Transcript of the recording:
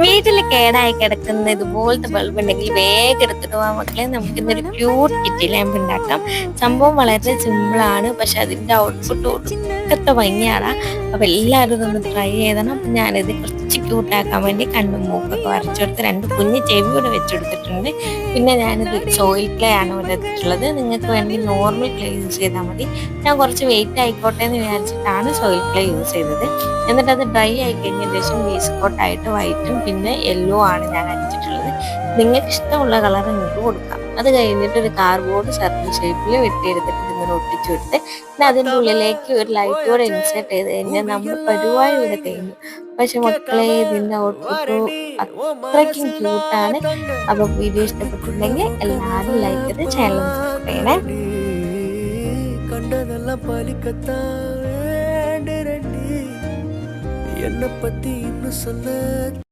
വീട്ടിൽ കേടായി കിടക്കുന്ന ഇതുപോലത്തെ ബൾബ് ഉണ്ടെങ്കിൽ വേഗം എടുത്തിട്ട് പോകാൻ മക്കളെ, നമുക്ക് ഇന്നൊരു ക്യൂട്ട് കിറ്റി ലാമ്പ് ഉണ്ടാക്കാം. സംഭവം വളരെ സിമ്പിളാണ്, പക്ഷെ അതിന്റെ ഔട്ട്പുട്ട് ഒടുക്കത്തെ ഭംഗിയാണ്. അപ്പൊ എല്ലാവരും ഇതൊന്ന് ട്രൈ ചെയ്തണം. അപ്പൊ ഞാനിത് കുറച്ച് ക്യൂട്ടാക്കാൻ വേണ്ടി കണ്ണും മൂക്കൊക്കെ വരച്ചെടുത്ത് 2 കുഞ്ഞ് ചെവി കൂടെ വെച്ചെടുത്തിട്ടുണ്ട്. പിന്നെ ഞാനിത് സോയിൽ ക്ലേ ആണ് ഇവിടെ എടുത്തിട്ടുള്ളത്. നിങ്ങൾക്ക് വേണമെങ്കിൽ നോർമൽ ക്ലേ യൂസ് ചെയ്താൽ മതി. ഞാൻ കുറച്ച് വെയിറ്റ് ആയിക്കോട്ടെ എന്ന് വിചാരിച്ചിട്ടാണ് സോയിൽ ക്ലേ യൂസ് ചെയ്തത്. എന്നിട്ട് അത് ഡ്രൈ ആയി കഴിഞ്ഞ ശേഷം ബേസ്കോട്ടായിട്ട് വൈറ്റും പിന്നെ യെല്ലോ ആണ് ഞാൻ അടിച്ചിട്ടുള്ളത്. നിങ്ങൾക്ക് ഇഷ്ടമുള്ള കളർ നിങ്ങൾക്ക് കൊടുക്കാം. അത് കഴിഞ്ഞിട്ട് ഒരു കാർഡ്ബോർഡ് സർക്കിൾ ഷേപ്പിൽ വെട്ടിയെടുത്തിട്ട് ഇങ്ങനെ ഒട്ടിച്ചു കൊടുത്ത് പിന്നെ അതിൻ്റെ ഉള്ളിലേക്ക് ഒരു ലൈറ്റ് കൂടെ ഇൻസേർട്ട് ചെയ്ത് കഴിഞ്ഞാൽ നമ്മുടെ പരിപാടി ഇവിടെ കഴിഞ്ഞു. പക്ഷെ മക്കളെ, ഇതിൻ്റെ ഔട്ട്പുട്ട് അത്രയ്ക്കും ക്യൂട്ടാണ്. അപ്പോൾ വീഡിയോ ഇഷ്ടപ്പെട്ടിട്ടുണ്ടെങ്കിൽ എല്ലാവരും ലൈക്ക് ചെയ്ത് ചാനൽ സപ്പോർട്ട് ചെയ്യണേ. கண்டதெல்லாம் பலிக்கத்தான் வேண்டுரண்டி, என்னை பத்தி இன்னும் சொல்ல